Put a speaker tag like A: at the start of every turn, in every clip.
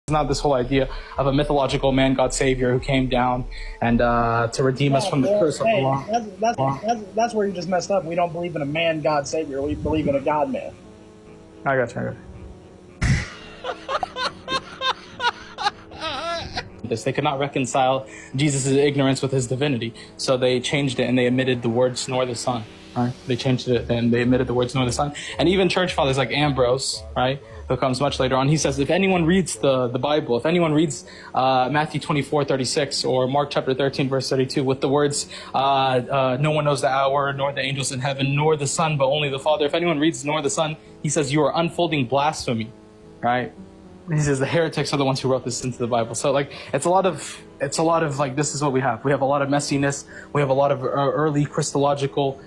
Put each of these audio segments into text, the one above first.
A: It's not this whole idea of a mythological man, God, Savior who came down and to redeem us from the curse of the law.
B: That's where you just messed up. We don't believe in a man, God, Savior. We believe in a God man.
A: I got you. They could not reconcile Jesus' ignorance with his divinity, so they changed it and they omitted the words nor the Son. Right? They changed it and they omitted the words nor the Son. And even church fathers like Ambrose, right, who comes much later on, he says if anyone reads the Bible, if anyone reads Matthew 24:36 or Mark chapter 13 verse 32 with the words no one knows the hour, nor the angels in heaven, nor the Son, but only the Father. If anyone reads nor the Son, he says you are unfolding blasphemy, right? He says the heretics are the ones who wrote this into the Bible. So like it's a lot of like, this is what we have. We have a lot of messiness. We have a lot of early Christological,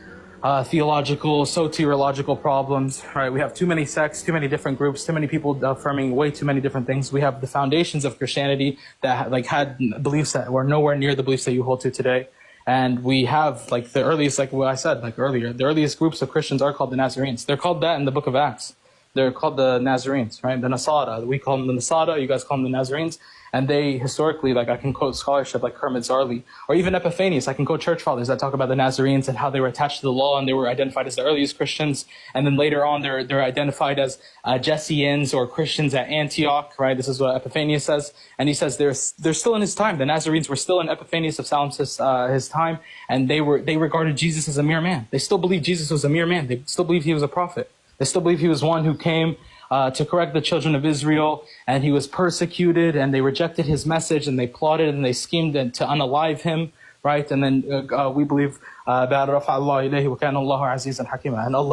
A: theological, soteriological problems, right? We have too many sects, too many different groups, too many people affirming way too many different things. We have the foundations of Christianity that like had beliefs that were nowhere near the beliefs that you hold to today. And we have like the earliest, like what I said like earlier, the earliest groups of Christians are called the Nazarenes. They're called that in the book of Acts. They're called the Nazarenes, right? The Nasara. We call them the Nasara, you guys call them the Nazarenes. And they historically, like I can quote scholarship like Kermit Zarley, or even Epiphanius. I can quote church fathers that talk about the Nazarenes and how they were attached to the law and they were identified as the earliest Christians. And then later on, they're identified as Jesseans or Christians at Antioch, right? This is what Epiphanius says. And he says they're still in his time. The Nazarenes were still in Epiphanius of Salamis' his time. And they regarded Jesus as a mere man. They still believed Jesus was a mere man. They still believed he was a prophet. They still believe he was one who came to correct the children of Israel, and he was persecuted, and they rejected his message, and they plotted and they schemed to unalive him, right? And then we believe and Allah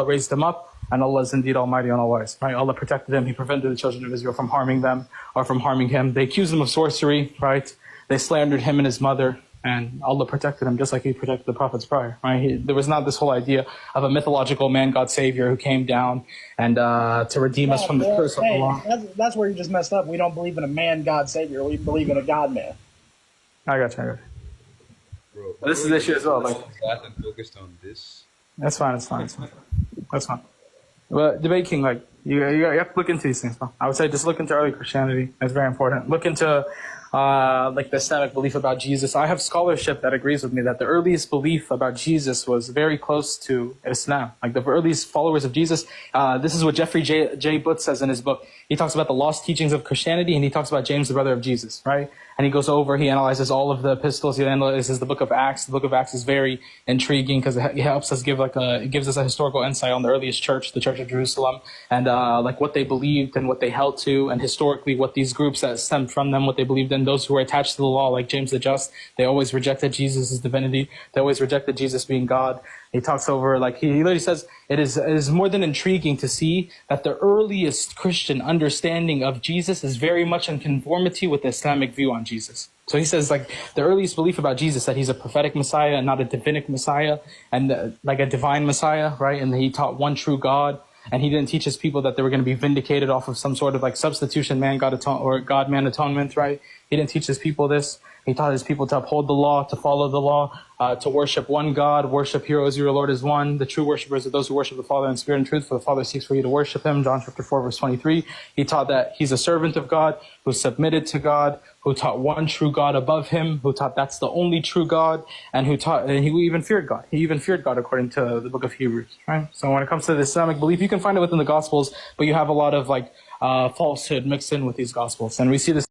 A: raised him up, and Allah is indeed almighty and all wise, right? Allah protected him. He prevented the children of Israel from harming them or from harming him. They accused him of sorcery, right? They slandered him and his mother. And Allah protected him just like he protected the prophets prior, right? There was not this whole idea of a mythological man, God, Savior who came down and to redeem us from the curse of the law.
B: That's where you just messed up. We don't believe in a man, God, Savior. We believe in a God man.
A: I got you. Bro, this is the issue as well. Like,
C: and focused on this.
A: That's fine. That's fine. But debate king, like you have to look into these things, bro. I would say just look into early Christianity. That's very important. Look into like the Islamic belief about Jesus. I have scholarship that agrees with me that the earliest belief about Jesus was very close to Islam. Like the earliest followers of Jesus. This is what Jeffrey J. Booth says in his book. He talks about the lost teachings of Christianity, and he talks about James, the brother of Jesus, right? And he goes over, he analyzes all of the epistles, he analyzes the book of Acts. The book of Acts is very intriguing because it helps us it gives us a historical insight on the earliest church, the Church of Jerusalem, and like what they believed and what they held to, and historically what these groups that stemmed from them, what they believed in. Those who were attached to the law, like James the Just, they always rejected Jesus' divinity. They always rejected Jesus being God. He talks over, like he literally says, it is more than intriguing to see that the earliest Christian understanding of Jesus is very much in conformity with the Islamic view on Jesus. So he says, like, the earliest belief about Jesus, that he's a prophetic Messiah and not a divinic Messiah, and like a divine Messiah, right? And he taught one true God. And he didn't teach his people that they were going to be vindicated off of some sort of like substitution man, God man atonement, right? He didn't teach his people this. He taught his people to uphold the law, to follow the law, to worship one God, worship Hero as your Lord is one. The true worshipers are those who worship the Father in spirit and truth, for the Father seeks for you to worship him. John chapter 4, verse 23. He taught that he's a servant of God, who submitted to God, who taught one true God above him, who taught that's the only true God, and he even feared God. He even feared God according to the book of Hebrews, right? So when it comes to the Islamic belief, you can find it within the Gospels, but you have a lot of like falsehood mixed in with these Gospels. And we see this